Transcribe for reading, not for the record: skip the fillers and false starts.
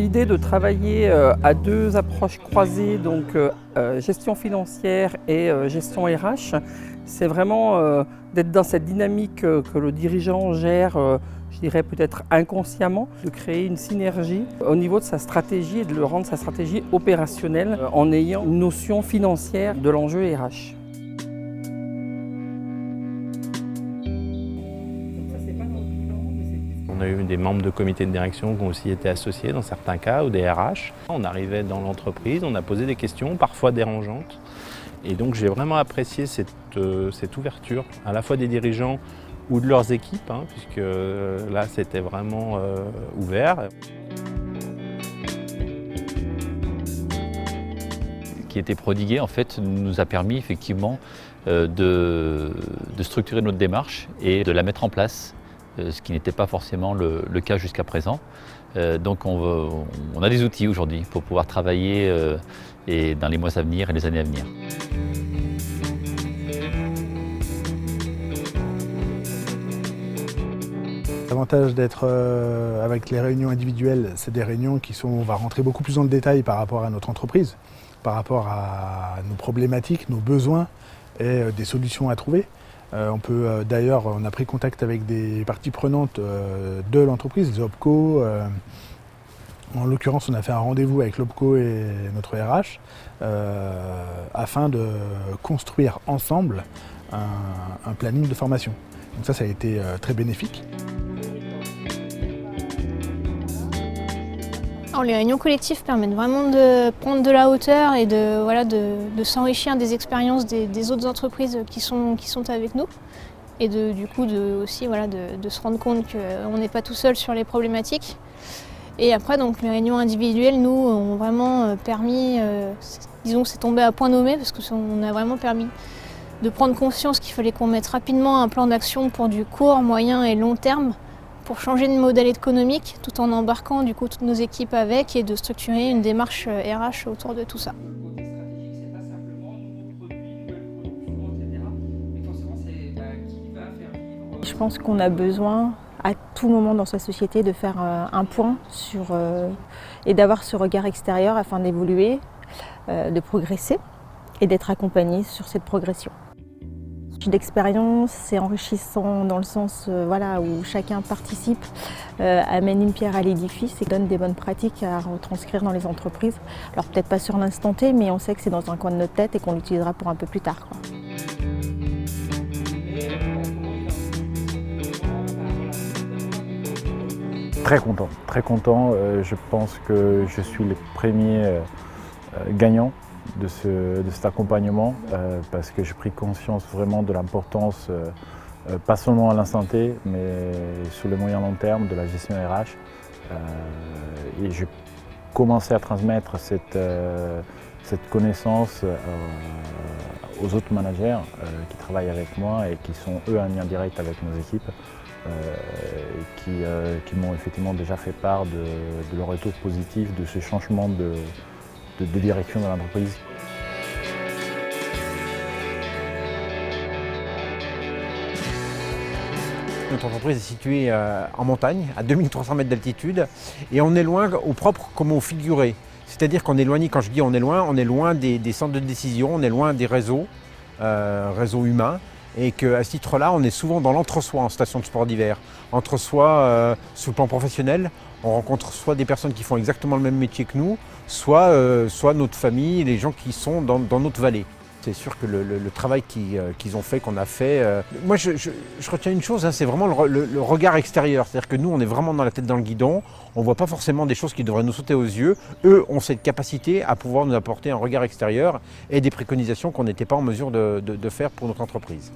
L'idée de travailler à deux approches croisées, donc gestion financière et gestion RH, c'est vraiment d'être dans cette dynamique que le dirigeant gère, je dirais peut-être inconsciemment, de créer une synergie au niveau de sa stratégie et de le rendre sa stratégie opérationnelle en ayant une notion financière de l'enjeu RH. On a eu des membres de comité de direction qui ont aussi été associés dans certains cas, ou des RH. On arrivait dans l'entreprise, on a posé des questions, parfois dérangeantes. Et donc j'ai vraiment apprécié cette ouverture, à la fois des dirigeants ou de leurs équipes, puisque là c'était vraiment ouvert. Qui était prodigué en fait nous a permis effectivement de structurer notre démarche et de la mettre en place, ce qui n'était pas forcément le cas jusqu'à présent. Donc on a des outils aujourd'hui pour pouvoir travailler et dans les mois à venir et les années à venir. L'avantage d'être avec les réunions individuelles, c'est des réunions on va rentrer beaucoup plus dans le détail par rapport à notre entreprise, par rapport à nos problématiques, nos besoins et des solutions à trouver. D'ailleurs, on a pris contact avec des parties prenantes de l'entreprise, les OPCO. En l'occurrence, on a fait un rendez-vous avec l'OPCO et notre RH afin de construire ensemble un planning de formation. Donc ça a été très bénéfique. Alors, les réunions collectives permettent vraiment de prendre de la hauteur et de s'enrichir des expériences des autres entreprises qui sont avec nous. Et du coup de se rendre compte qu'on n'est pas tout seul sur les problématiques. Et après, donc, les réunions individuelles, nous, ont vraiment permis, disons que c'est tombé à point nommé, parce qu'on a vraiment permis de prendre conscience qu'il fallait qu'on mette rapidement un plan d'action pour du court, moyen et long terme, pour changer de modèle économique, tout en embarquant du coup toutes nos équipes avec et de structurer une démarche RH autour de tout ça. Je pense qu'on a besoin à tout moment dans sa société de faire un point et d'avoir ce regard extérieur afin d'évoluer, de progresser et d'être accompagné sur cette progression. D'expérience, c'est enrichissant dans le sens où chacun participe, amène une pierre à l'édifice et donne des bonnes pratiques à retranscrire dans les entreprises. Alors peut-être pas sur l'instant T, mais on sait que c'est dans un coin de notre tête et qu'on l'utilisera pour un peu plus tard. Très content. Je pense que je suis le premier gagnant de cet accompagnement parce que j'ai pris conscience vraiment de l'importance, pas seulement à l'instant T, mais sur le moyen long terme de la gestion RH. Et j'ai commencé à transmettre cette connaissance aux autres managers qui travaillent avec moi et qui sont eux en lien direct avec nos équipes. Qui m'ont effectivement déjà fait part de leur retour positif, de ce changement de direction de l'entreprise. Notre entreprise est située en montagne, à 2300 mètres d'altitude, et on est loin au propre comme au figuré. C'est-à-dire qu'on est éloigné, quand je dis on est loin des centres de décision, on est loin des réseaux humains. Et qu'à ce titre-là, on est souvent dans l'entre-soi en station de sport d'hiver. Entre-soi, sur le plan professionnel, on rencontre soit des personnes qui font exactement le même métier que nous, soit notre famille, les gens qui sont dans notre vallée. C'est sûr que le travail qu'ils ont fait, qu'on a fait... Moi, je retiens une chose, c'est vraiment le regard extérieur. C'est-à-dire que nous, on est vraiment dans la tête dans le guidon. On ne voit pas forcément des choses qui devraient nous sauter aux yeux. Eux ont cette capacité à pouvoir nous apporter un regard extérieur et des préconisations qu'on n'était pas en mesure de faire pour notre entreprise.